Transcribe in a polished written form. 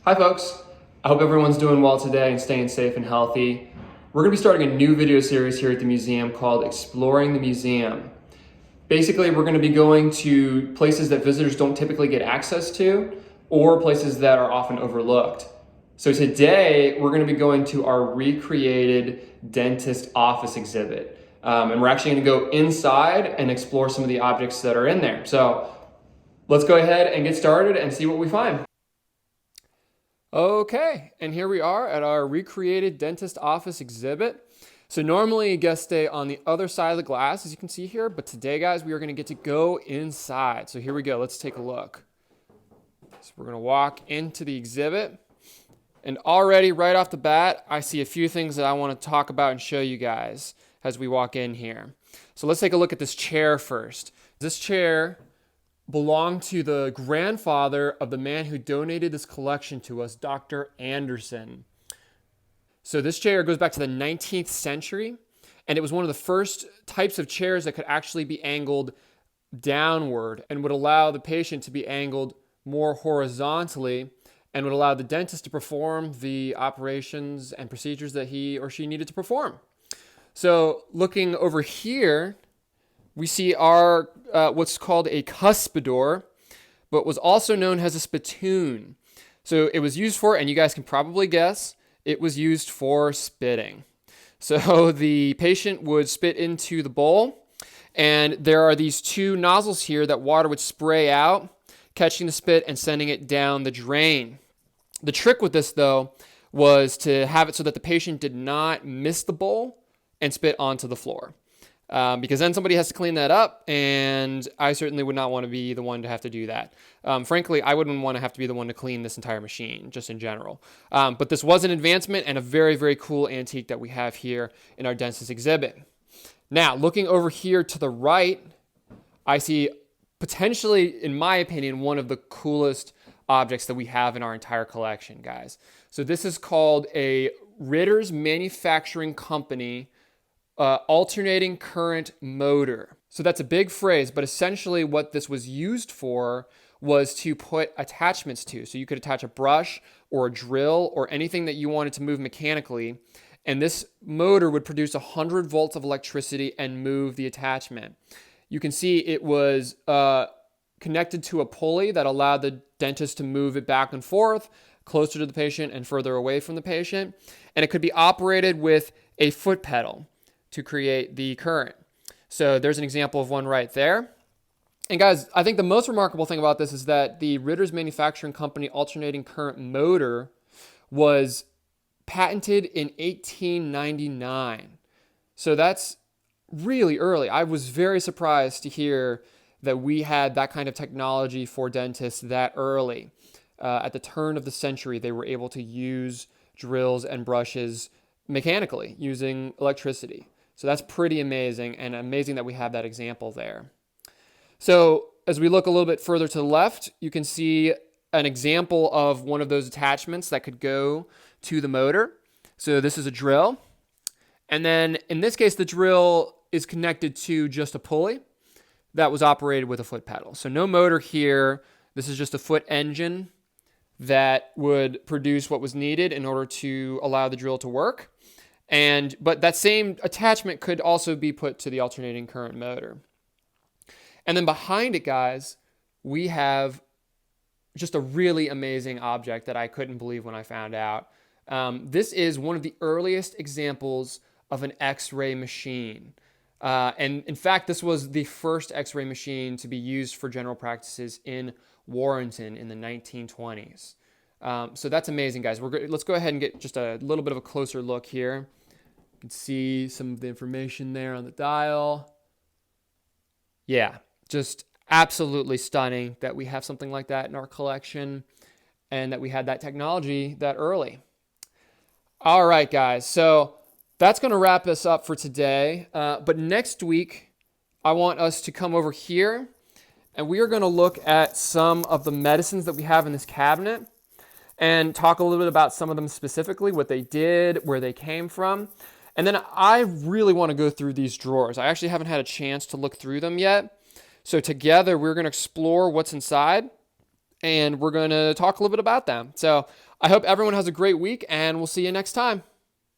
Hi folks, I hope everyone's doing well today and staying safe and healthy. We're going to be starting a new video series here at the museum called Exploring the Museum. Basically, we're going to be going to places that visitors don't typically get access to or places that are often overlooked. So today, we're going to be going to our recreated dentist office exhibit. And we're actually going to go inside and explore some of the objects that are in there. So let's go ahead and get started and see what we find. Okay, and here we are at our recreated dentist office exhibit. So normally guests stay on the other side of the glass, as you can see here, but today, guys, we are gonna get to go inside. So here we go, let's take a look. So we're gonna walk into the exhibit, and already right off the bat, I see a few things that I wanna talk about and show you guys as we walk in here. So let's take a look at this chair first. This chair belonged to the grandfather of the man who donated this collection to us, Dr. Anderson. So this chair goes back to the 19th century, and it was one of the first types of chairs that could actually be angled downward and would allow the patient to be angled more horizontally and would allow the dentist to perform the operations and procedures that he or she needed to perform. So looking over here, we see our what's called a cuspidor, but was also known as a spittoon. So it was used for, and you guys can probably guess, it was used for spitting. So the patient would spit into the bowl, and there are these two nozzles here that water would spray out, catching the spit and sending it down the drain. The trick with this, though, was to have it so that the patient did not miss the bowl and spit onto the floor. Because then somebody has to clean that up, and I certainly would not want to be the one to have to do that. Frankly, I wouldn't want to have to be the one to clean this entire machine, just in general. But this was an advancement and a very, very cool antique that we have here in our dentist exhibit. Now, looking over here to the right, I see potentially, in my opinion, one of the coolest objects that we have in our entire collection, guys. So this is called a Ritter's Manufacturing Company alternating current motor. So that's a big phrase, but essentially what this was used for was to put attachments to. So you could attach a brush or a drill or anything that you wanted to move mechanically, and this motor would produce 100 volts of electricity and move the attachment. You can see it was connected to a pulley that allowed the dentist to move it back and forth, closer to the patient and further away from the patient, and it could be operated with a foot pedal to create the current. So there's an example of one right there. And guys, I think the most remarkable thing about this is that the Ritter's Manufacturing Company alternating current motor was patented in 1899. So that's really early. I was very surprised to hear that we had that kind of technology for dentists that early. At the turn of the century, they were able to use drills and brushes mechanically using electricity. So that's pretty amazing, and amazing that we have that example there. So as we look a little bit further to the left, you can see an example of one of those attachments that could go to the motor. So this is a drill. And then in this case, the drill is connected to just a pulley that was operated with a foot pedal. So no motor here. This is just a foot engine that would produce what was needed in order to allow the drill to work. But that same attachment could also be put to the alternating current motor. And then behind it, guys, we have just a really amazing object that I couldn't believe when I found out. This is one of the earliest examples of an X-ray machine. And in fact, this was the first X-ray machine to be used for general practices in Warrenton in the 1920s. So that's amazing, guys. Let's go ahead and get just a little bit of a closer look here. You can see some of the information there on the dial. Yeah, just absolutely stunning that we have something like that in our collection and that we had that technology that early. All right, guys. So that's going to wrap us up for today. But next week, I want us to come over here and we are going to look at some of the medicines that we have in this cabinet and talk a little bit about some of them specifically, what they did, where they came from. And then I really want to go through these drawers. I actually haven't had a chance to look through them yet. So together we're going to explore what's inside and we're going to talk a little bit about them. So I hope everyone has a great week, and we'll see you next time.